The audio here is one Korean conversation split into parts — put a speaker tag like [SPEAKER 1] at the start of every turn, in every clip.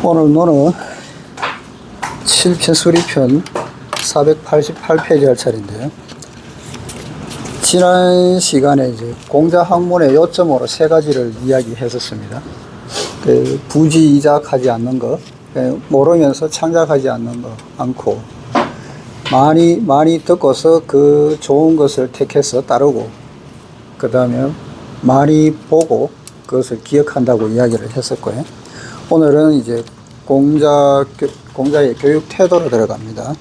[SPEAKER 1] 오늘 노는 7편 수리편 488페이지 할 차례인데요. 지난 시간에 이제 공자 학문의 요점으로 세 가지를 이야기했었습니다. 부지이작하지 않는 것, 모르면서 창작하지 않는 것 않고, 많이 듣고서 그 좋은 것을 택해서 따르고, 그 다음에 많이 보고 그것을 기억한다고 이야기를 했었고요. 오늘은 이제 공자의 교육 태도로 들어갑니다.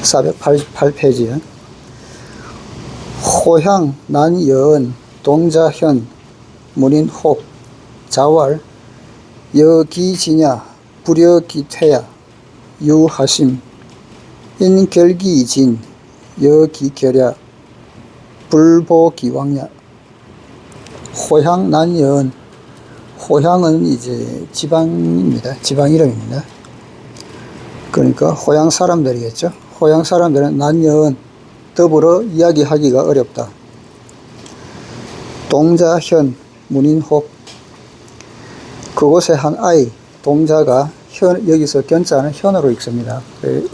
[SPEAKER 1] 488페이지에 호향, 난여은, 동자현, 문인혹, 자왈, 여기지냐, 불여기퇴야, 유하심, 인결기진, 여기결야, 불보기왕야. 호향, 난여은. 호향은 이제 지방입니다. 지방 이름입니다. 그러니까 호양 사람들이겠죠. 호양 사람들은 난여은, 더불어 이야기하기가 어렵다. 동자현, 문인혹. 그곳에 한 아이, 동자가 여기서 견자는 현으로 읽습니다.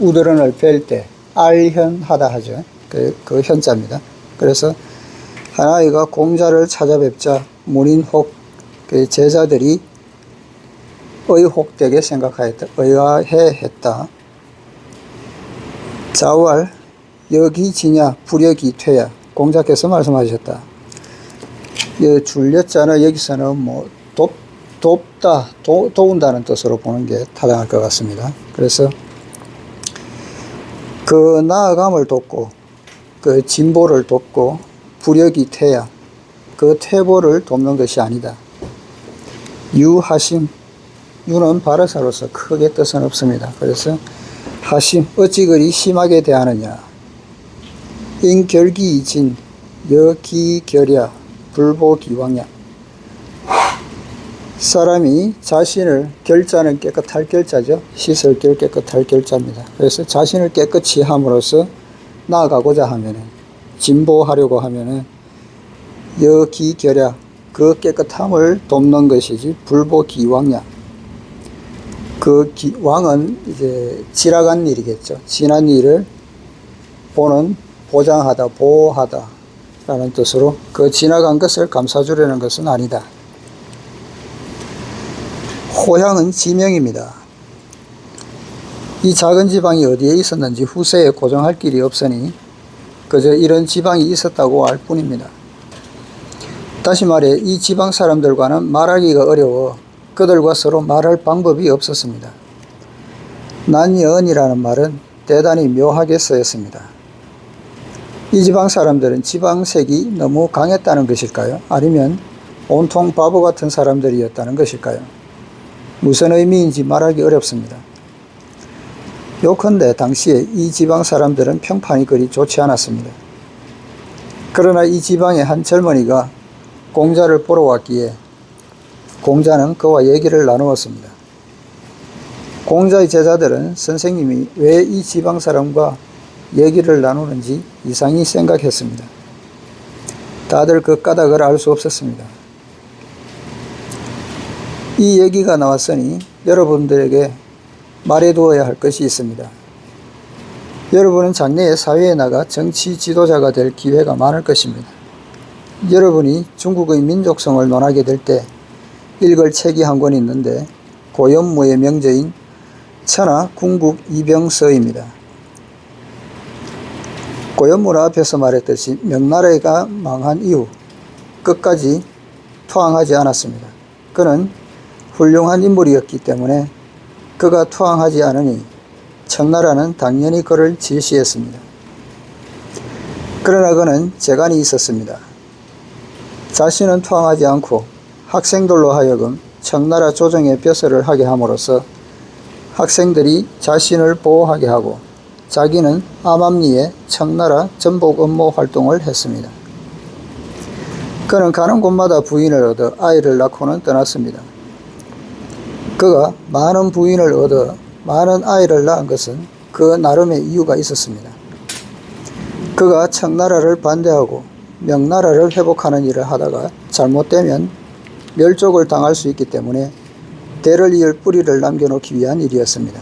[SPEAKER 1] 우드런을 뵐 때 알현하다 하죠. 그 현자입니다. 그래서 한 아이가 공자를 찾아뵙자 문인혹, 제자들이 의혹되게 생각하였다. 의아해했다. 자왈, 여기지냐, 불여기퇴야. 공자께서 말씀하셨다. 줄였잖아. 여기서는 돕다, 도운다는 뜻으로 보는 게 타당할 것 같습니다. 그래서 그 나아감을 돕고, 그 진보를 돕고, 불여기퇴야. 그 퇴보를 돕는 것이 아니다. 유하심, 유는 발어사로서 크게 뜻은 없습니다. 그래서 하심, 어찌 그리 심하게 대하느냐. 인결기이진, 여기결야, 불보기왕야. 사람이 자신을, 결자는 깨끗할 결자죠. 씻을 결, 깨끗할 결자입니다. 그래서 자신을 깨끗이 함으로써 나아가고자 하면은, 진보하려고 하면은 여기결야, 그 깨끗함을 돕는 것이지 불보기왕야. 왕은 이제 지나간 일이겠죠. 지난 일을 보장하다, 보호하다 라는 뜻으로 그 지나간 것을 감싸주려는 것은 아니다. 호향은 지명입니다. 이 작은 지방이 어디에 있었는지 후세에 고정할 길이 없으니 그저 이런 지방이 있었다고 알 뿐입니다. 다시 말해 이 지방 사람들과는 말하기가 어려워 그들과 서로 말할 방법이 없었습니다. 난여은이라는 말은 대단히 묘하게 쓰였습니다. 이 지방 사람들은 지방색이 너무 강했다는 것일까요? 아니면 온통 바보 같은 사람들이었다는 것일까요? 무슨 의미인지 말하기 어렵습니다. 요컨대 당시에 이 지방 사람들은 평판이 그리 좋지 않았습니다. 그러나 이 지방의 한 젊은이가 공자를 보러 왔기에 공자는 그와 얘기를 나누었습니다. 공자의 제자들은 선생님이 왜 이 지방 사람과 얘기를 나누는지 이상히 생각했습니다. 다들 그 까닭을 알 수 없었습니다. 이 얘기가 나왔으니 여러분들에게 말해두어야 할 것이 있습니다. 여러분은 장래에 사회에 나가 정치 지도자가 될 기회가 많을 것입니다. 여러분이 중국의 민족성을 논하게 될 때 읽을 책이 한 권 있는데 고연무의 명저인 천하 궁국 이병서입니다. 고연무는 앞에서 말했듯이 명나라가 망한 이후 끝까지 투항하지 않았습니다. 그는 훌륭한 인물이었기 때문에 그가 투항하지 않으니 청나라는 당연히 그를 질시했습니다. 그러나 그는 재간이 있었습니다. 자신은 투항하지 않고 학생들로 하여금 청나라 조정에 벼슬을 하게 함으로써 학생들이 자신을 보호하게 하고 자기는 암암리에 청나라 전복 업무 활동을 했습니다. 그는 가는 곳마다 부인을 얻어 아이를 낳고는 떠났습니다. 그가 많은 부인을 얻어 많은 아이를 낳은 것은 그 나름의 이유가 있었습니다. 그가 청나라를 반대하고 명나라를 회복하는 일을 하다가 잘못되면 멸족을 당할 수 있기 때문에 대를 이을 뿌리를 남겨놓기 위한 일이었습니다.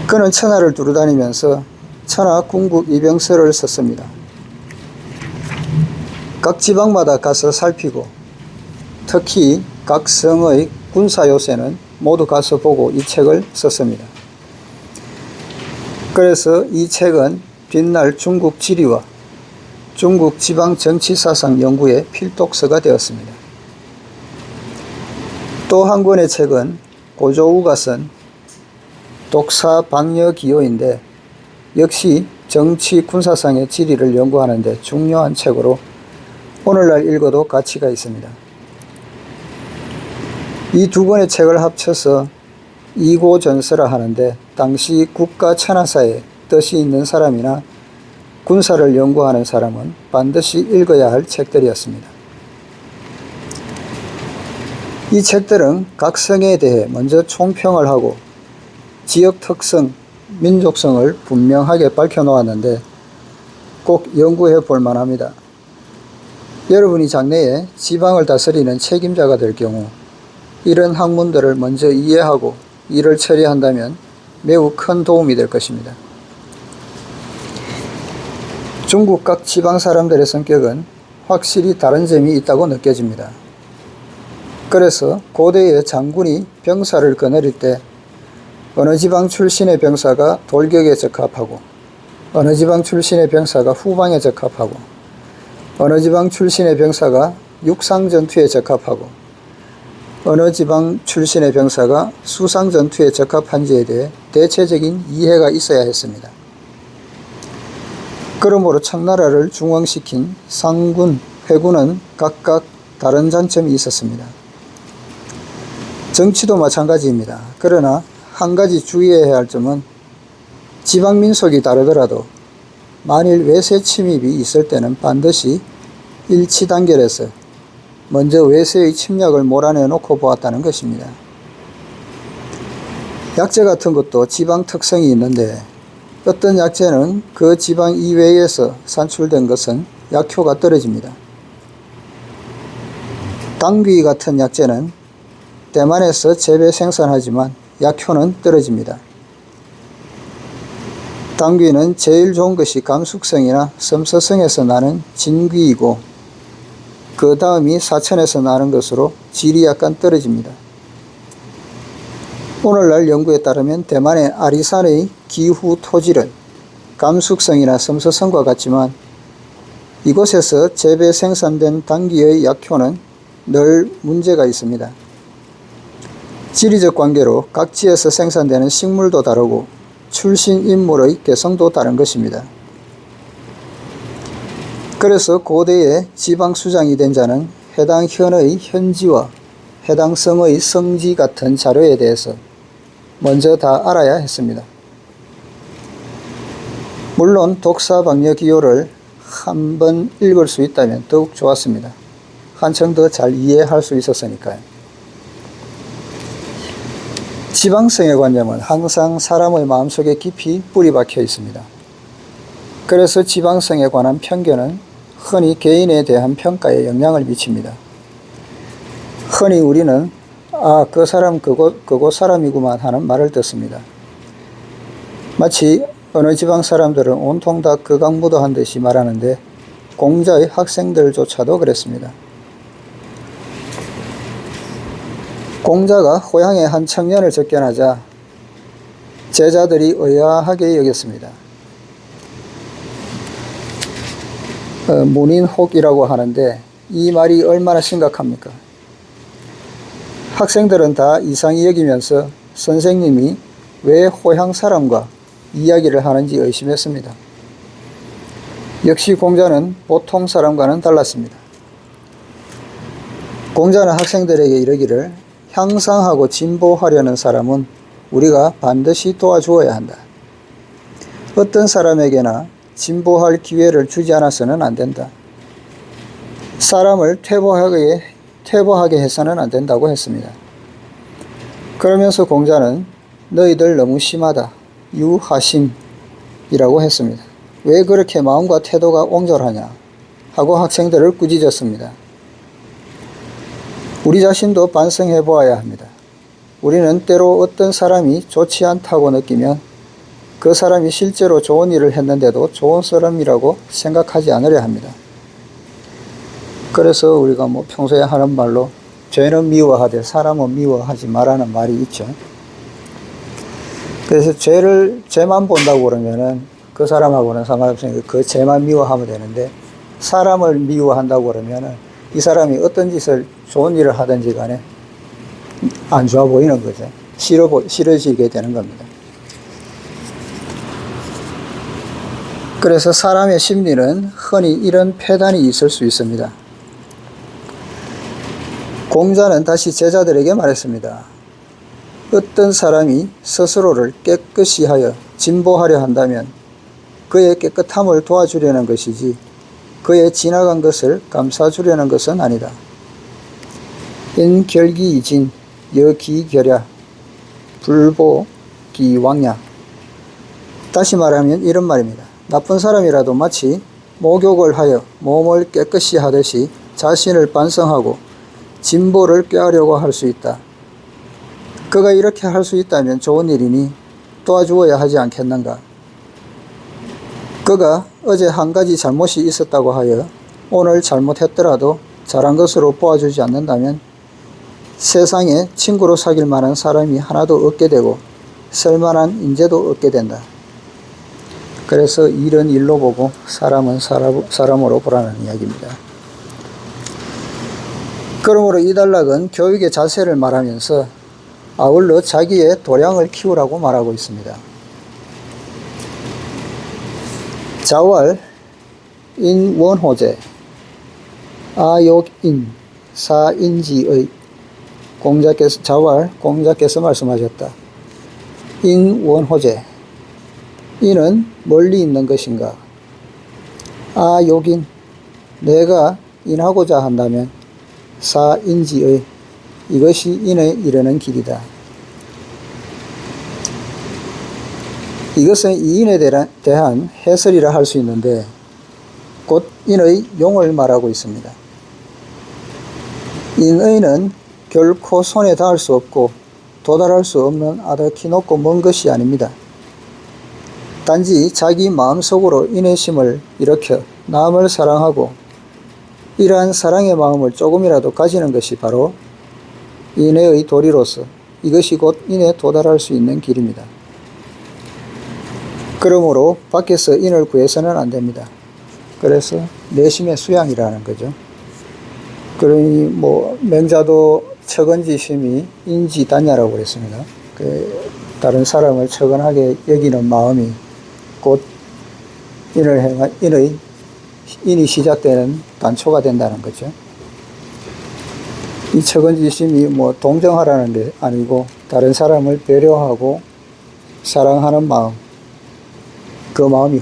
[SPEAKER 1] 그는 천하를 두루다니면서 천하 궁국 이병서를 썼습니다. 각 지방마다 가서 살피고 특히 각 성의 군사 요새는 모두 가서 보고 이 책을 썼습니다. 그래서 이 책은 뒷날 중국 지리와 중국 지방 정치사상 연구의 필독서가 되었습니다. 또 한 권의 책은 고조우가 쓴 독사방여기요인데 역시 정치 군사상의 지리를 연구하는 데 중요한 책으로 오늘날 읽어도 가치가 있습니다. 이 두 권의 책을 합쳐서 이고전서라 하는데 당시 국가 천하사에 뜻이 있는 사람이나 군사를 연구하는 사람은 반드시 읽어야 할 책들이었습니다. 이 책들은 각 성에 대해 먼저 총평을 하고 지역 특성, 민족성을 분명하게 밝혀놓았는데 꼭 연구해 볼 만합니다. 여러분이 장래에 지방을 다스리는 책임자가 될 경우 이런 학문들을 먼저 이해하고 일을 처리한다면 매우 큰 도움이 될 것입니다. 중국 각 지방 사람들의 성격은 확실히 다른 점이 있다고 느껴집니다. 그래서 고대의 장군이 병사를 거느릴 때 어느 지방 출신의 병사가 돌격에 적합하고 어느 지방 출신의 병사가 후방에 적합하고 어느 지방 출신의 병사가 육상전투에 적합하고 어느 지방 출신의 병사가 수상전투에 적합한지에 대해 대체적인 이해가 있어야 했습니다. 그러므로 청나라를 중흥시킨 상군, 회군은 각각 다른 장점이 있었습니다. 정치도 마찬가지입니다. 그러나 한 가지 주의해야 할 점은 지방 민속이 다르더라도 만일 외세 침입이 있을 때는 반드시 일치단결해서 먼저 외세의 침략을 몰아내놓고 보았다는 것입니다. 약재 같은 것도 지방 특성이 있는데 어떤 약재는 그 지방 이외에서 산출된 것은 약효가 떨어집니다. 당귀 같은 약재는 대만에서 재배 생산하지만 약효는 떨어집니다. 당귀는 제일 좋은 것이 감숙성이나 섬서성에서 나는 진귀이고 그 다음이 사천에서 나는 것으로 질이 약간 떨어집니다. 오늘날 연구에 따르면 대만의 아리산의 기후 토질은 감숙성이나 섬서성과 같지만 이곳에서 재배 생산된 당귀의 약효는 늘 문제가 있습니다. 지리적 관계로 각 지에서 생산되는 식물도 다르고 출신 인물의 개성도 다른 것입니다. 그래서 고대의 지방수장이 된 자는 해당 현의 현지와 해당 성의 성지 같은 자료에 대해서 먼저 다 알아야 했습니다. 물론 독사방여기요를 한번 읽을 수 있다면 더욱 좋았습니다. 한층 더 잘 이해할 수 있었으니까요. 지방성의 관념은 항상 사람의 마음속에 깊이 뿌리 박혀 있습니다. 그래서 지방성에 관한 편견은 흔히 개인에 대한 평가에 영향을 미칩니다. 흔히 우리는 그 사람 그곳 사람이구만 하는 말을 듣습니다. 마치 어느 지방 사람들은 온통 다 극악무도한 듯이 말하는데 공자의 학생들조차도 그랬습니다. 공자가 호양에 한 청년을 접견하자 제자들이 의아하게 여겼습니다. 문인혹이라고 하는데 이 말이 얼마나 심각합니까? 학생들은 다 이상히 여기면서 선생님이 왜 호양 사람과 이야기를 하는지 의심했습니다. 역시 공자는 보통 사람과는 달랐습니다. 공자는 학생들에게 이르기를 향상하고 진보하려는 사람은 우리가 반드시 도와주어야 한다. 어떤 사람에게나 진보할 기회를 주지 않아서는 안 된다. 사람을 퇴보하게 해서는 안 된다고 했습니다. 그러면서 공자는 너희들 너무 심하다. 유하심이라고 했습니다. 왜 그렇게 마음과 태도가 옹졸하냐 하고 학생들을 꾸짖었습니다. 우리 자신도 반성해 보아야 합니다. 우리는 때로 어떤 사람이 좋지 않다고 느끼면 그 사람이 실제로 좋은 일을 했는데도 좋은 사람이라고 생각하지 않으려 합니다. 그래서 우리가 평소에 하는 말로 죄는 미워하되 사람은 미워하지 말라는 말이 있죠. 그래서 죄만 본다고 그러면은 그 사람하고는 상관없으니까 그 죄만 미워하면 되는데, 사람을 미워한다고 그러면은 이 사람이 어떤 짓을, 좋은 일을 하든지 간에 안 좋아 보이는 거죠. 싫어지게 되는 겁니다. 그래서 사람의 심리는 흔히 이런 폐단이 있을 수 있습니다. 공자는 다시 제자들에게 말했습니다. 어떤 사람이 스스로를 깨끗이 하여 진보하려 한다면 그의 깨끗함을 도와주려는 것이지 그의 지나간 것을 감싸주려는 것은 아니다. 인결기이진 여기결야 불보기왕야. 다시 말하면 이런 말입니다. 나쁜 사람이라도 마치 목욕을 하여 몸을 깨끗이 하듯이 자신을 반성하고 진보를 꾀하려고 할 수 있다. 그가 이렇게 할 수 있다면 좋은 일이니 도와주어야 하지 않겠는가. 그가 어제 한 가지 잘못이 있었다고 하여 오늘 잘못했더라도 잘한 것으로 보아주지 않는다면 세상에 친구로 사귈 만한 사람이 하나도 없게 되고 쓸만한 인재도 없게 된다. 그래서 일은 일로 보고 사람은 사람으로 보라는 이야기입니다. 그러므로 이 단락은 교육의 자세를 말하면서 아울러 자기의 도량을 키우라고 말하고 있습니다. 자왈 인원호재 아욕인 사인지의 공자께서 말씀하셨다. 인원호재, 인은 멀리 있는 것인가? 아욕인, 내가 인하고자 한다면 사인지의, 이것이 인에 이르는 길이다. 이것은 이 인에 대한 해설이라 할 수 있는데 곧 인의 용을 말하고 있습니다. 인의는 결코 손에 닿을 수 없고 도달할 수 없는 아득히 높고 먼 것이 아닙니다. 단지 자기 마음속으로 인내심을 일으켜 남을 사랑하고 이러한 사랑의 마음을 조금이라도 가지는 것이 바로 인애의 도리로서 이것이 곧 인에 도달할 수 있는 길입니다. 그러므로 밖에서 인을 구해서는 안 됩니다. 그래서 내심의 수양이라는 거죠. 그러니 맹자도 척은지심이 인지단야라고 그랬습니다. 다른 사람을 척은하게 여기는 마음이 곧 인이 시작되는 단초가 된다는 거죠. 이 척은지심이 동정하라는 게 아니고 다른 사람을 배려하고 사랑하는 마음, 그 마음이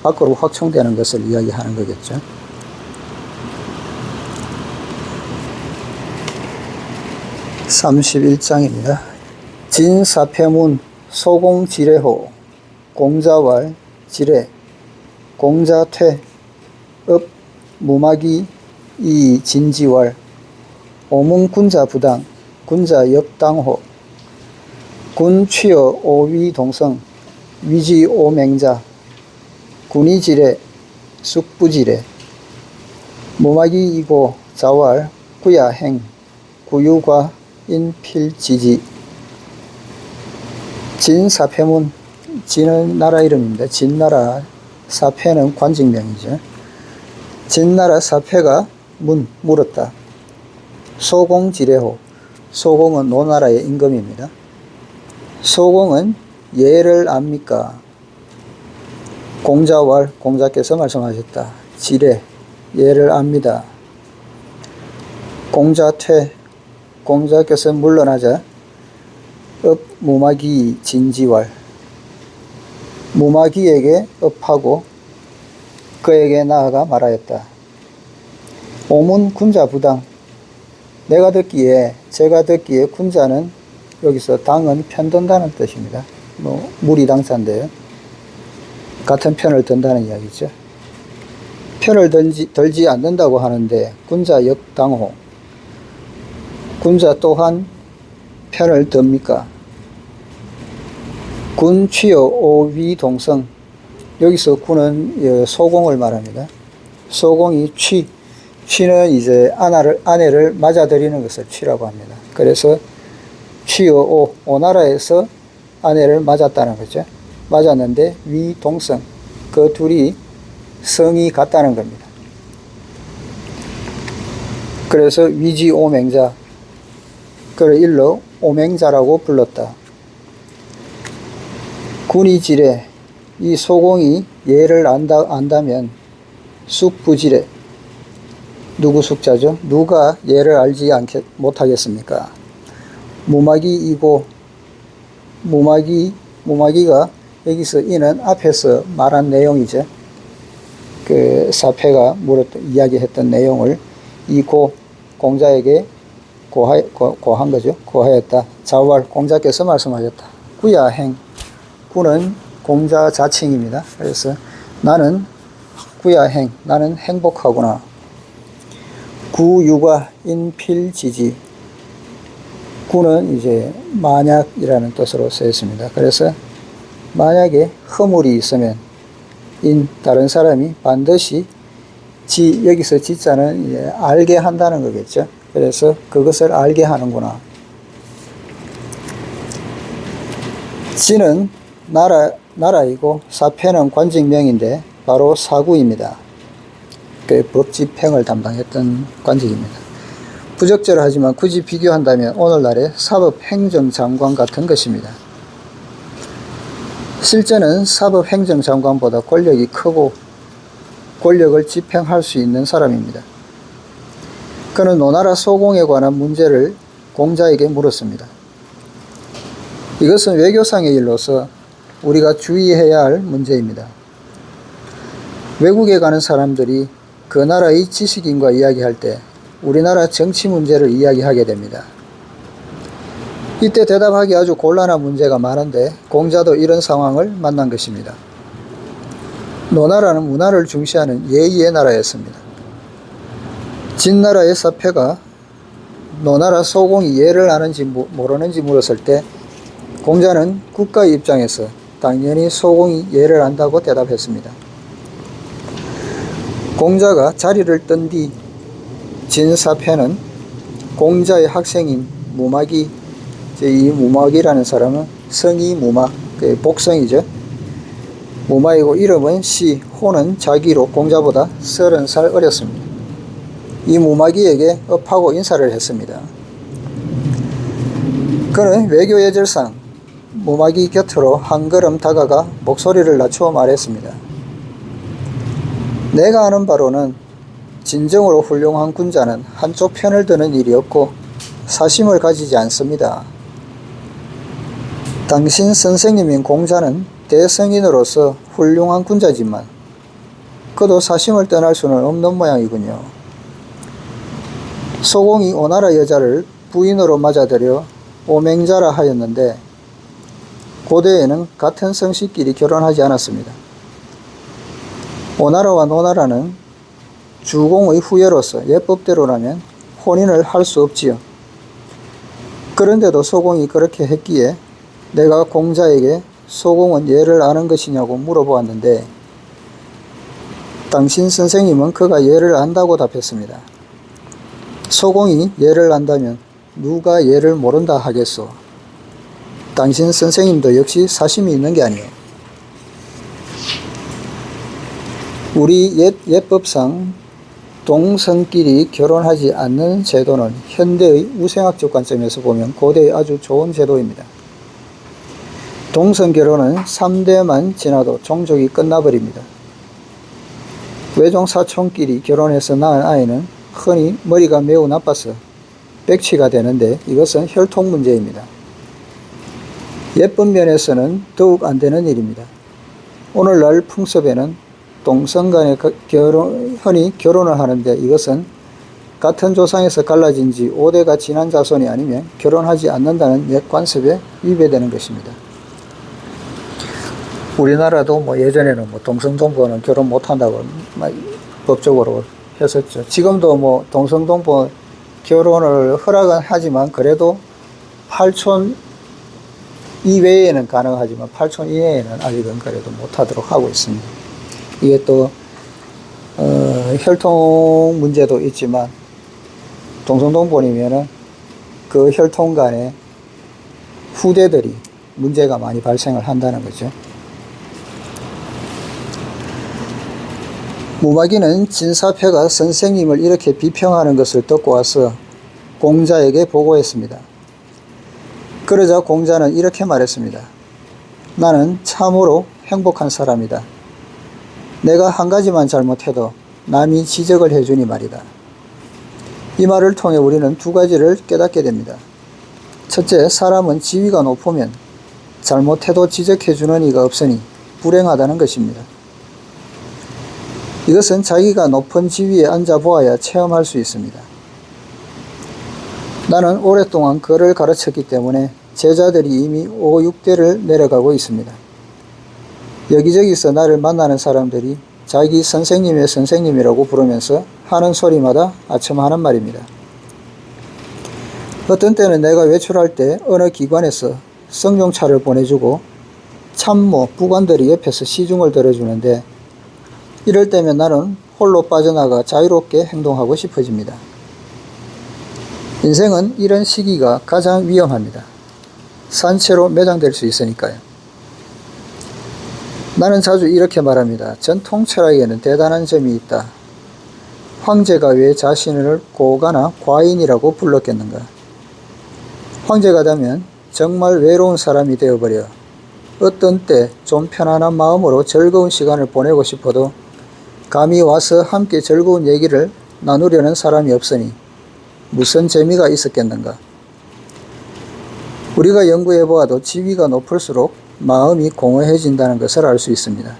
[SPEAKER 1] 밖으로 확충되는 것을 이야기하는 거겠죠. (31장입니다) 진사패문 소공지례호 공자왈 지례 공자퇴 업 무마기 이 진지왈 오문군자 부당 군자 역당호 군취여 오위동성 위지 오맹자 군이지례 숙부지례 무마기이고 자왈 구야행 구유과 인필지지. 진사패문, 진은 나라 이름입니다. 진나라, 사패는 관직명이죠. 진나라 사패가 물었다. 소공지례호, 소공은 노나라의 임금입니다. 소공은 예를 압니까? 공자왈, 공자께서 말씀하셨다. 지례, 예를 압니다. 공자퇴, 공자께서 물러나자 업 무마기 진지왈, 무마기에게 업하고 그에게 나아가 말하였다. 오문 군자 부당, 제가 듣기에 군자는 여기서 당은 편든다는 뜻입니다. 물이 당사인데요. 같은 편을 든다는 이야기죠. 편을 들지 않는다고 하는데 군자 역당호, 군자 또한 편을 듭니까? 군 취여 오위 동성. 여기서 군은 소공을 말합니다. 소공이 취는 이제 아내를 맞아들이는 것을 취라고 합니다. 그래서 취여 오나라에서 아내를 맞았다는 거죠. 맞았는데 위 동성, 그 둘이 성이 같다는 겁니다. 그래서 위지 오맹자, 그를 일러 오맹자라고 불렀다. 군이 지레, 이 소공이 예를 안다면 숙부지레, 누구 숙자죠? 누가 예를 알지 못하겠습니까? 무마기이고, 무마기가 여기서 이는 앞에서 말한 내용이죠. 그 사패가 이야기했던 내용을 이 공자에게 고한 거죠. 고하였다. 자왈, 공자께서 말씀하셨다. 구야행, 구는 공자 자칭입니다. 그래서 나는 구야행, 나는 행복하구나. 구유가 인필지지, 구는 이제 만약이라는 뜻으로 쓰였습니다. 그래서 만약에 허물이 있으면 다른 사람이 반드시 여기서 지자는 이제 알게 한다는 거겠죠. 그래서 그것을 알게 하는구나. 지는 나라이고 사패는 관직명인데 바로 사구입니다. 그 법집행을 담당했던 관직입니다. 부적절하지만 굳이 비교한다면 오늘날의 사법행정장관 같은 것입니다. 실제는 사법행정장관보다 권력이 크고 권력을 집행할 수 있는 사람입니다. 그는 노나라 소공에 관한 문제를 공자에게 물었습니다. 이것은 외교상의 일로서 우리가 주의해야 할 문제입니다. 외국에 가는 사람들이 그 나라의 지식인과 이야기할 때 우리나라 정치 문제를 이야기하게 됩니다. 이때 대답하기 아주 곤란한 문제가 많은데 공자도 이런 상황을 만난 것입니다. 노나라는 문화를 중시하는 예의의 나라였습니다. 진나라의 사패가 노나라 소공이 예를 아는지 모르는지 물었을 때 공자는 국가의 입장에서 당연히 소공이 예를 안다고 대답했습니다. 공자가 자리를 뜬 뒤 진사패는 공자의 학생인 무마기, 이 무마기라는 사람은 성이 무마, 복성이죠. 무마이고 이름은 시, 호는 자기로 공자보다 30살 어렸습니다. 이 무마기에게 업하고 인사를 했습니다. 그는 외교 예절상 무마기 곁으로 한 걸음 다가가 목소리를 낮추어 말했습니다. 내가 아는 바로는 진정으로 훌륭한 군자는 한쪽 편을 드는 일이 없고 사심을 가지지 않습니다. 당신 선생님인 공자는 대성인으로서 훌륭한 군자지만 그도 사심을 떠날 수는 없는 모양이군요. 소공이 오나라 여자를 부인으로 맞아들여 오맹자라 하였는데 고대에는 같은 성씨끼리 결혼하지 않았습니다. 오나라와 노나라는 주공의 후예로서 예법대로라면 혼인을 할 수 없지요. 그런데도 소공이 그렇게 했기에 내가 공자에게 소공은 예를 아는 것이냐고 물어보았는데 당신 선생님은 그가 예를 안다고 답했습니다. 소공이 예를 안다면 누가 예를 모른다 하겠소? 당신 선생님도 역시 사심이 있는 게 아니에요. 우리 예법상 동성끼리 결혼하지 않는 제도는 현대의 우생학적 관점에서 보면 고대의 아주 좋은 제도입니다. 동성결혼은 3대만 지나도 종족이 끝나버립니다. 외종사촌끼리 결혼해서 낳은 아이는 흔히 머리가 매우 나빠서 백치가 되는데 이것은 혈통 문제입니다. 예법 면에서는 더욱 안 되는 일입니다. 오늘날 풍습에는 동성 간에 흔히 결혼을 하는데 이것은 같은 조상에서 갈라진 지 5대가 지난 자손이 아니면 결혼하지 않는다는 옛 관습에 위배되는 것입니다. 우리나라도 예전에는 동성동포는 결혼 못한다고 법적으로 했었죠. 지금도 동성동포 결혼을 허락은 하지만 그래도 8촌 이외에는 가능하지만 8촌 이내에는 아직은 그래도 못하도록 하고 있습니다. 이게 또 혈통 문제도 있지만 동성동본이면은 그 혈통 간에 후대들이 문제가 많이 발생을 한다는 거죠. 무마귀는 진사패가 선생님을 이렇게 비평하는 것을 듣고 와서 공자에게 보고했습니다. 그러자 공자는 이렇게 말했습니다. 나는 참으로 행복한 사람이다. 내가 한 가지만 잘못해도 남이 지적을 해주니 말이다. 이 말을 통해 우리는 두 가지를 깨닫게 됩니다. 첫째, 사람은 지위가 높으면 잘못해도 지적해주는 이가 없으니 불행하다는 것입니다. 이것은 자기가 높은 지위에 앉아보아야 체험할 수 있습니다. 나는 오랫동안 글을 가르쳤기 때문에 제자들이 이미 5, 6대를 내려가고 있습니다. 여기저기서 나를 만나는 사람들이 자기 선생님의 선생님이라고 부르면서 하는 소리마다 아첨하는 말입니다. 어떤 때는 내가 외출할 때 어느 기관에서 성종차를 보내주고 참모, 부관들이 옆에서 시중을 들어주는데 이럴 때면 나는 홀로 빠져나가 자유롭게 행동하고 싶어집니다. 인생은 이런 시기가 가장 위험합니다. 산채로 매장될 수 있으니까요. 나는 자주 이렇게 말합니다. 전통 철학에는 대단한 점이 있다. 황제가 왜 자신을 고가나 과인이라고 불렀겠는가? 황제가 되면 정말 외로운 사람이 되어버려 어떤 때 좀 편안한 마음으로 즐거운 시간을 보내고 싶어도 감히 와서 함께 즐거운 얘기를 나누려는 사람이 없으니 무슨 재미가 있었겠는가? 우리가 연구해 보아도 지위가 높을수록 마음이 공허해진다는 것을 알 수 있습니다.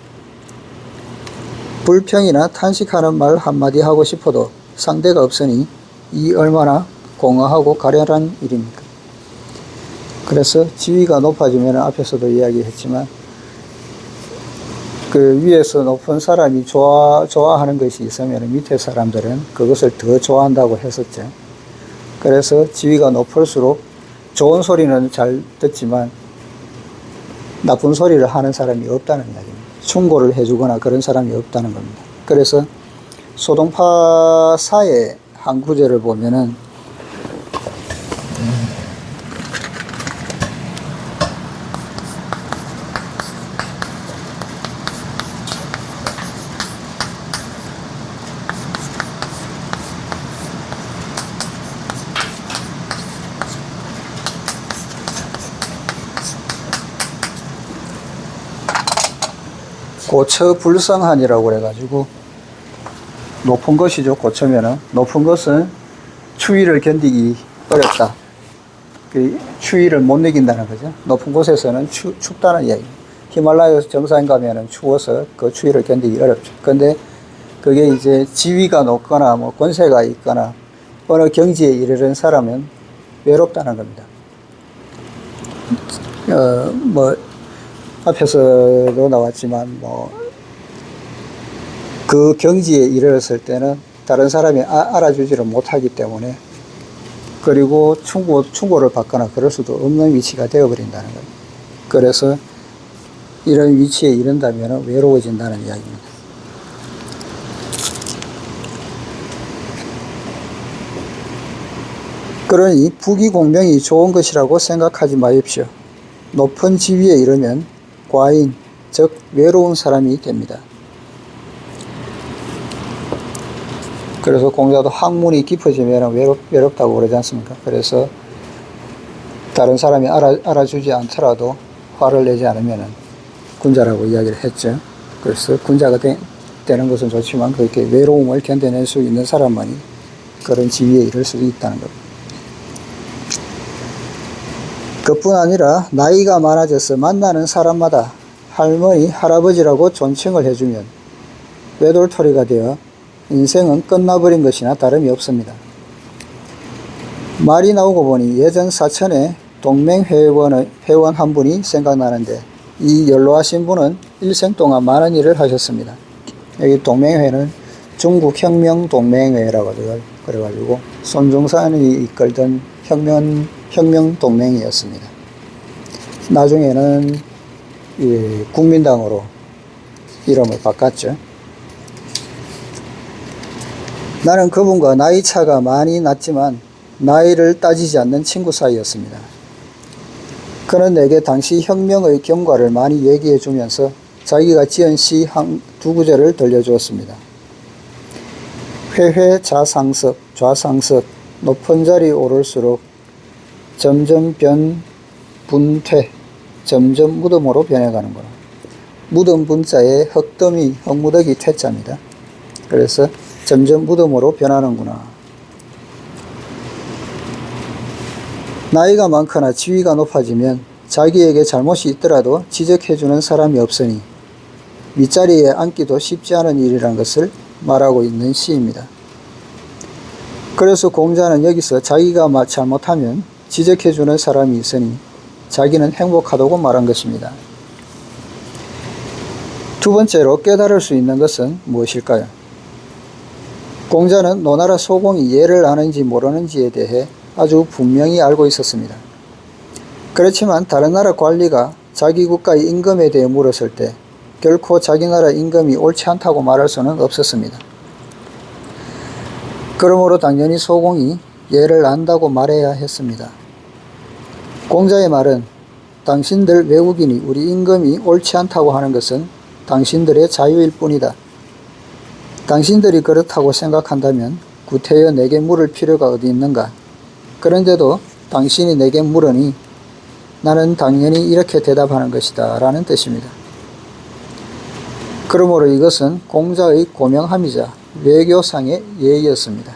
[SPEAKER 1] 불평이나 탄식하는 말 한마디 하고 싶어도 상대가 없으니 이 얼마나 공허하고 가련한 일입니까? 그래서 지위가 높아지면 앞에서도 이야기했지만 그 위에서 높은 사람이 좋아하는 것이 있으면 밑에 사람들은 그것을 더 좋아한다고 했었죠. 그래서 지위가 높을수록 좋은 소리는 잘 듣지만 나쁜 소리를 하는 사람이 없다는 이야기입니다. 충고를 해주거나 그런 사람이 없다는 겁니다. 그래서 소동파사의 한 구절을 보면은 고처불성한이라고 그래가지고 높은 것이죠. 고처면은 높은 것은 추위를 견디기 어렵다. 그 추위를 못 이긴다는 거죠. 높은 곳에서는 춥다는 이야기입니다. 히말라야 정상에 가면은 추워서 그 추위를 견디기 어렵죠. 근데 그게 이제 지위가 높거나 뭐 권세가 있거나 어느 경지에 이르는 사람은 외롭다는 겁니다. 뭐 앞에서도 나왔지만 그 경지에 이르렀을 때는 다른 사람이 알아주지를 못하기 때문에 그리고 충고를 받거나 그럴 수도 없는 위치가 되어버린다는 거예요. 그래서 이런 위치에 이른다면 외로워진다는 이야기입니다. 그러니 부귀공명이 좋은 것이라고 생각하지 마십시오. 높은 지위에 이르면 과인, 즉 외로운 사람이 됩니다. 그래서 공자도 학문이 깊어지면 외롭다고 그러지 않습니까? 그래서 다른 사람이 알아주지 않더라도 화를 내지 않으면 군자라고 이야기를 했죠. 그래서 군자가 되는 것은 좋지만 그렇게 외로움을 견뎌낼 수 있는 사람만이 그런 지위에 이를 수 있다는 겁니다. 그뿐 아니라 나이가 많아져서 만나는 사람마다 할머니, 할아버지라고 존칭을 해주면 외돌토리가 되어 인생은 끝나버린 것이나 다름이 없습니다. 말이 나오고 보니 예전 사천에 동맹회원 한 분이 생각나는데 이 연로하신 분은 일생 동안 많은 일을 하셨습니다. 여기 동맹회는 중국 혁명동맹회라고 그래가지고 손중산이 이끌던 혁명동맹이었습니다. 나중에는 국민당으로 이름을 바꿨죠. 나는 그분과 나이 차가 많이 났지만 나이를 따지지 않는 친구 사이였습니다. 그는 내게 당시 혁명의 경과를 많이 얘기해 주면서 자기가 지은 시 두 구절을 들려주었습니다. 회회 좌상석 높은 자리 오를수록 점점 분퇴 점점 무덤으로 변해가는구나. 무덤 분자에 흙더미 흙무더기 퇴자입니다. 그래서 점점 무덤으로 변하는구나. 나이가 많거나 지위가 높아지면 자기에게 잘못이 있더라도 지적해주는 사람이 없으니 윗자리에 앉기도 쉽지 않은 일이란 것을 말하고 있는 시입니다. 그래서 공자는 여기서 자기가 잘못하면 지적해주는 사람이 있으니 자기는 행복하다고 말한 것입니다. 두 번째로 깨달을 수 있는 것은 무엇일까요? 공자는 노나라 소공이 예를 아는지 모르는지에 대해 아주 분명히 알고 있었습니다. 그렇지만 다른 나라 관리가 자기 국가의 임금에 대해 물었을 때 결코 자기 나라 임금이 옳지 않다고 말할 수는 없었습니다. 그러므로 당연히 소공이 예를 안다고 말해야 했습니다. 공자의 말은 당신들 외국인이 우리 임금이 옳지 않다고 하는 것은 당신들의 자유일 뿐이다. 당신들이 그렇다고 생각한다면 구태여 내게 물을 필요가 어디 있는가? 그런데도 당신이 내게 물으니 나는 당연히 이렇게 대답하는 것이다 라는 뜻입니다. 그러므로 이것은 공자의 고명함이자 외교상의 예의였습니다.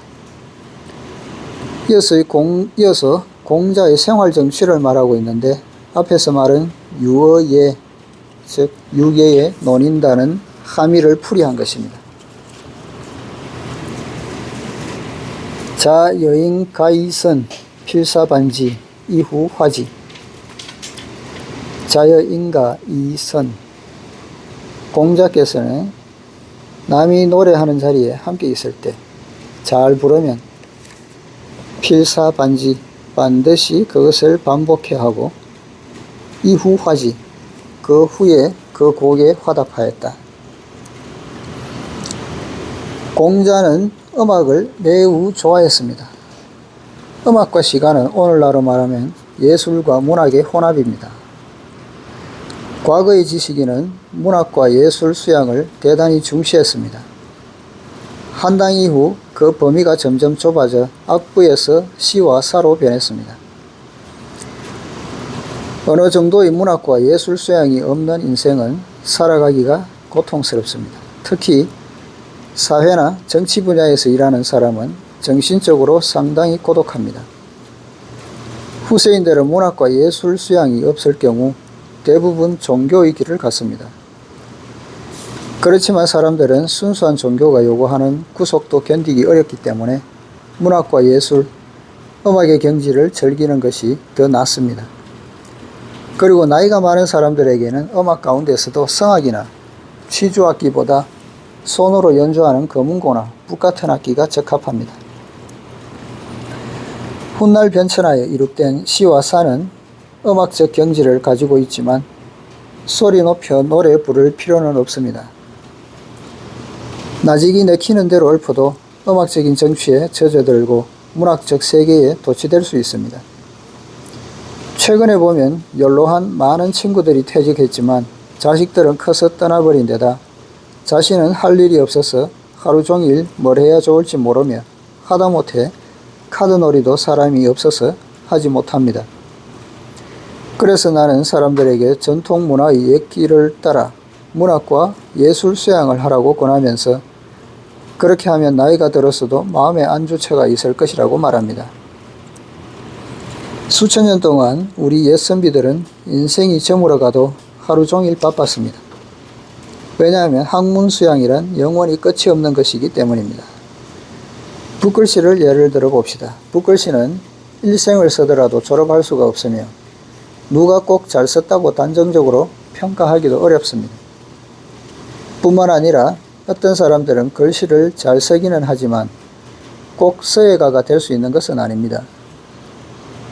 [SPEAKER 1] 이어서 공자의 생활정취를 말하고 있는데 앞에서 말은 유어예, 즉 유계에 논인다는 함의를 풀이한 것입니다. 자 여인 가이선 필사반지 이후 화지. 자여인가 이선. 공자께서는 남이 노래하는 자리에 함께 있을 때 잘 부르면 필사반지 반드시 그것을 반복해야 하고 이후 화지 그 후에 그 곡에 화답하였다. 공자는 음악을 매우 좋아했습니다. 음악과 시가는 오늘날로 말하면 예술과 문학의 혼합입니다. 과거의 지식인은 문학과 예술 수양을 대단히 중시했습니다. 한당 이후 그 범위가 점점 좁아져 악부에서 시와 사로 변했습니다. 어느 정도의 문학과 예술 수양이 없는 인생은 살아가기가 고통스럽습니다. 특히 사회나 정치 분야에서 일하는 사람은 정신적으로 상당히 고독합니다. 후세인들은 문학과 예술 수양이 없을 경우 대부분 종교의 길을 갔습니다. 그렇지만 사람들은 순수한 종교가 요구하는 구속도 견디기 어렵기 때문에 문학과 예술, 음악의 경지를 즐기는 것이 더 낫습니다. 그리고 나이가 많은 사람들에게는 음악 가운데서도 성악이나 취주악기보다 손으로 연주하는 검은고나 북 같은 악기가 적합합니다. 훗날 변천하에 이룩된 시와 사는 음악적 경지를 가지고 있지만 소리 높여 노래 부를 필요는 없습니다. 나직이 내키는 대로 읊어도 음악적인 정취에 젖어들고 문학적 세계에 도취될 수 있습니다. 최근에 보면 연로한 많은 친구들이 퇴직했지만 자식들은 커서 떠나버린 데다 자신은 할 일이 없어서 하루 종일 뭘 해야 좋을지 모르며 하다못해 카드놀이도 사람이 없어서 하지 못합니다. 그래서 나는 사람들에게 전통 문화의 옛길을 따라 문학과 예술 수양을 하라고 권하면서 그렇게 하면 나이가 들었어도 마음의 안주처가 있을 것이라고 말합니다. 수천 년 동안 우리 옛 선비들은 인생이 저물어가도 하루 종일 바빴습니다. 왜냐하면 학문 수양이란 영원히 끝이 없는 것이기 때문입니다. 붓글씨를 예를 들어 봅시다. 붓글씨는 일생을 쓰더라도 졸업할 수가 없으며 누가 꼭 잘 썼다고 단정적으로 평가하기도 어렵습니다. 뿐만 아니라 어떤 사람들은 글씨를 잘 쓰기는 하지만 꼭 서예가가 될 수 있는 것은 아닙니다.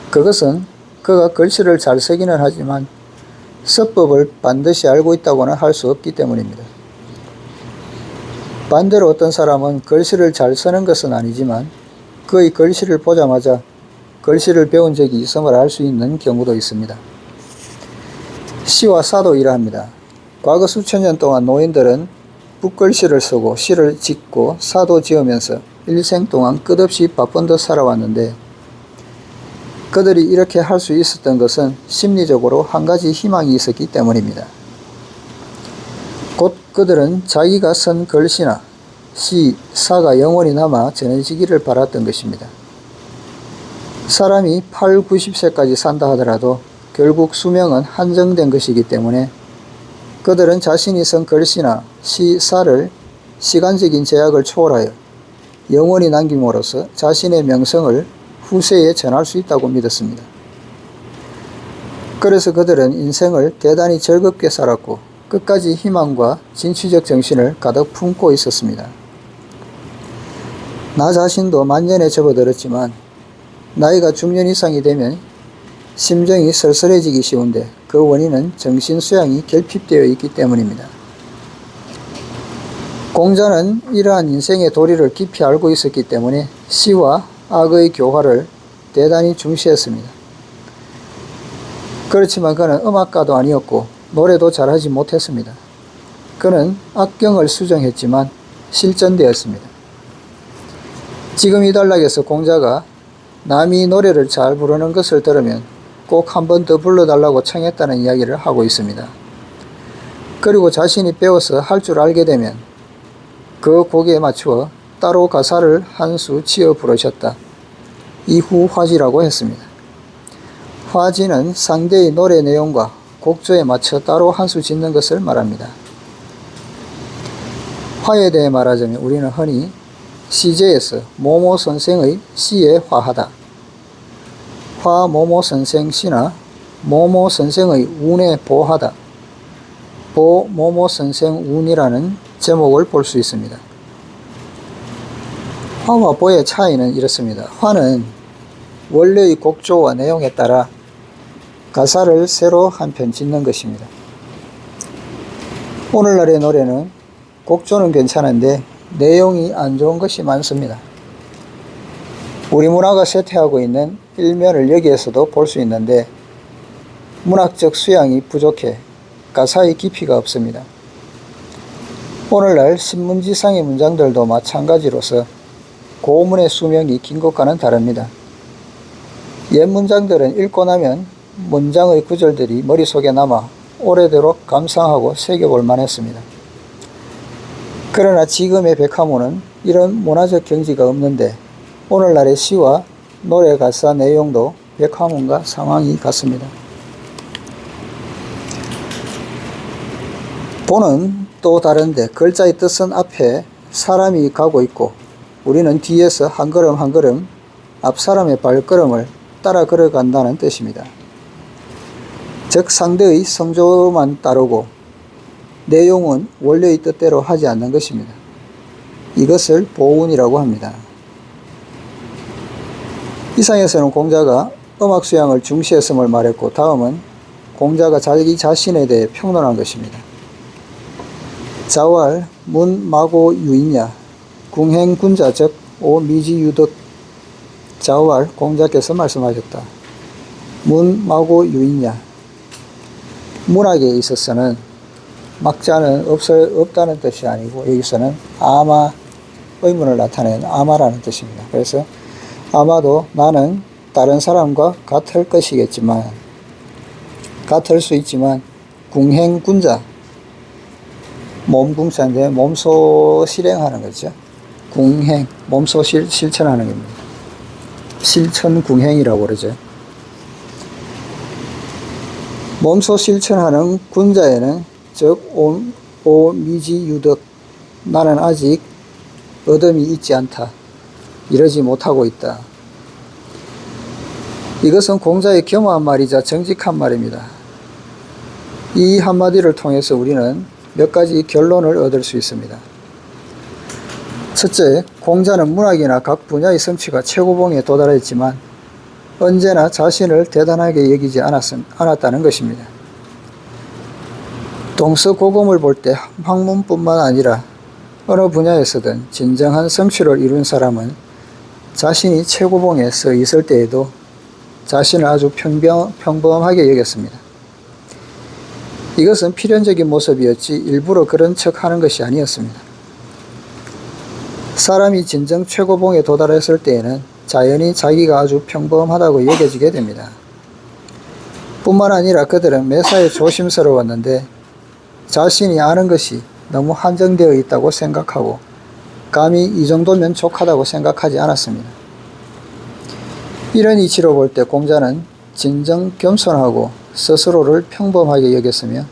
[SPEAKER 1] 그것은 그가 글씨를 잘 쓰기는 하지만 서법을 반드시 알고 있다고는 할 수 없기 때문입니다. 반대로 어떤 사람은 글씨를 잘 쓰는 것은 아니지만 그의 글씨를 보자마자 글씨를 배운 적이 있음을 알 수 있는 경우도 있습니다. 시와 사도 이러합니다. 과거 수천 년 동안 노인들은 붓글씨를 쓰고 시를 짓고 사도 지으면서 일생 동안 끝없이 바쁜 듯 살아왔는데 그들이 이렇게 할 수 있었던 것은 심리적으로 한 가지 희망이 있었기 때문입니다. 곧 그들은 자기가 쓴 글씨나 시, 사가 영원히 남아 전해지기를 바랐던 것입니다. 사람이 8, 90세까지 산다 하더라도 결국 수명은 한정된 것이기 때문에 그들은 자신이 쓴 글씨나 시, 사를 시간적인 제약을 초월하여 영원히 남김으로써 자신의 명성을 후세에 전할 수 있다고 믿었습니다. 그래서 그들은 인생을 대단히 즐겁게 살았고 끝까지 희망과 진취적 정신을 가득 품고 있었습니다. 나 자신도 만년에 접어들었지만 나이가 중년 이상이 되면 심정이 쓸쓸해지기 쉬운데 그 원인은 정신 수양이 결핍되어 있기 때문입니다. 공자는 이러한 인생의 도리를 깊이 알고 있었기 때문에 시와 악의 교화를 대단히 중시했습니다. 그렇지만 그는 음악가도 아니었고 노래도 잘하지 못했습니다. 그는 악경을 수정했지만 실전되었습니다. 지금 이 단락에서 공자가 남이 노래를 잘 부르는 것을 들으면 꼭 한 번 더 불러달라고 청했다는 이야기를 하고 있습니다. 그리고 자신이 배워서 할 줄 알게 되면 그 곡에 맞추어 따로 가사를 한 수 지어 부르셨다. 이후 화지라고 했습니다. 화지는 상대의 노래 내용과 곡조에 맞춰 따로 한 수 짓는 것을 말합니다. 화에 대해 말하자면 우리는 흔히 시제에서 모모 선생의 시에 화하다, 화 모모 선생 시나 모모 선생의 운에 보하다, 보 모모 선생 운이라는 제목을 볼 수 있습니다. 화와 보의 차이는 이렇습니다. 화는 원래의 곡조와 내용에 따라 가사를 새로 한 편 짓는 것입니다. 오늘날의 노래는 곡조는 괜찮은데 내용이 안 좋은 것이 많습니다. 우리 문화가 쇠퇴하고 있는 일면을 여기에서도 볼 수 있는데 문학적 수양이 부족해 가사의 깊이가 없습니다. 오늘날 신문지상의 문장들도 마찬가지로서 고문의 수명이 긴 것과는 다릅니다. 옛 문장들은 읽고 나면 문장의 구절들이 머릿속에 남아 오래도록 감상하고 새겨볼 만했습니다. 그러나 지금의 백화문은 이런 문화적 경지가 없는데 오늘날의 시와 노래 가사 내용도 백화문과 상황이 같습니다. 보는 또 다른데 글자의 뜻은 앞에 사람이 가고 있고 우리는 뒤에서 한 걸음 한 걸음 앞 사람의 발걸음을 따라 걸어간다는 뜻입니다. 즉 상대의 성조만 따르고 내용은 원래의 뜻대로 하지 않는 것입니다. 이것을 보운이라고 합니다. 이상에서는 공자가 음악 수양을 중시했음을 말했고 다음은 공자가 자기 자신에 대해 평론한 것입니다. 자왈 문마고 유인야 궁행군자 즉 오미지유덕. 자왈 공자께서 말씀하셨다. 문마고 유인야 문학에 있어서는 막자는 없다는 뜻이 아니고 여기서는 아마 의문을 나타내는 아마라는 뜻입니다. 그래서 아마도 나는 다른 사람과 같을 것이겠지만 같을 수 있지만 궁행군자 몸궁자인데 몸소 실행하는 거죠. 궁행 몸소 실천하는 겁니다. 실천궁행이라고 그러죠. 몸소 실천하는 군자에는 즉 오미지유덕 나는 아직 어둠이 있지 않다. 이러지 못하고 있다. 이것은 공자의 겸허한 말이자 정직한 말입니다. 이 한마디를 통해서 우리는 몇 가지 결론을 얻을 수 있습니다. 첫째, 공자는 문학이나 각 분야의 성취가 최고봉에 도달했지만 언제나 자신을 대단하게 여기지 않았다는 것입니다. 동서고금을 볼 때 학문뿐만 아니라 어느 분야에서든 진정한 성취를 이룬 사람은 자신이 최고봉에 서 있을 때에도 자신을 아주 평범하게 여겼습니다. 이것은 필연적인 모습이었지 일부러 그런 척하는 것이 아니었습니다. 사람이 진정 최고봉에 도달했을 때에는 자연히 자기가 아주 평범하다고 여겨지게 됩니다. 뿐만 아니라 그들은 매사에 조심스러웠는데 자신이 아는 것이 너무 한정되어 있다고 생각하고 감히 이 정도면 족하다고 생각하지 않았습니다. 이런 이치로 볼 때 공자는 진정 겸손하고 스스로를 평범하게 여겼으며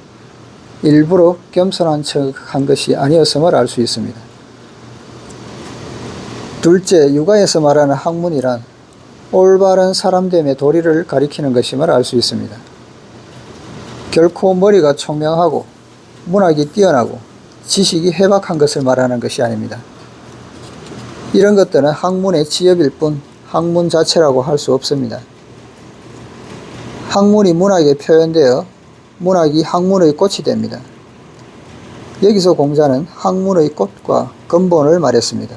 [SPEAKER 1] 일부러 겸손한 척한 것이 아니었음을 알 수 있습니다. 둘째, 육아에서 말하는 학문이란 올바른 사람됨의 도리를 가리키는 것임을 알 수 있습니다. 결코 머리가 총명하고 문학이 뛰어나고 지식이 해박한 것을 말하는 것이 아닙니다. 이런 것들은 학문의 지엽일 뿐 학문 자체라고 할 수 없습니다. 학문이 문학에 표현되어 문학이 학문의 꽃이 됩니다. 여기서 공자는 학문의 꽃과 근본을 말했습니다.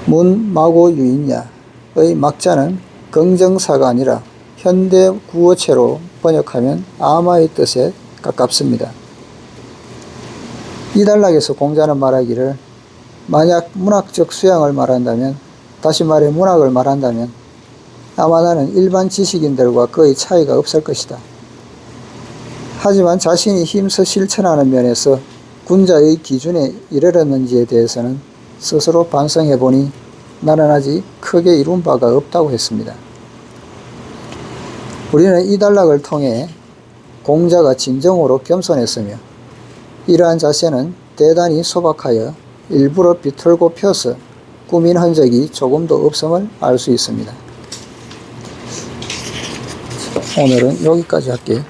[SPEAKER 1] 문, 마고, 유인야의 막자는 긍정사가 아니라 현대 구어체로 번역하면 아마의 뜻에 가깝습니다. 이 단락에서 공자는 말하기를 만약 문학적 수양을 말한다면, 다시 말해 문학을 말한다면 아마 나는 일반 지식인들과 거의 차이가 없을 것이다. 하지만 자신이 힘써 실천하는 면에서 군자의 기준에 이르렀는지에 대해서는 스스로 반성해보니 나는 아직 크게 이룬 바가 없다고 했습니다. 우리는 이 단락을 통해 공자가 진정으로 겸손했으며 이러한 자세는 대단히 소박하여 일부러 비틀고 펴서 꾸민 흔적이 조금도 없음을 알 수 있습니다. 오늘은 여기까지 할게요.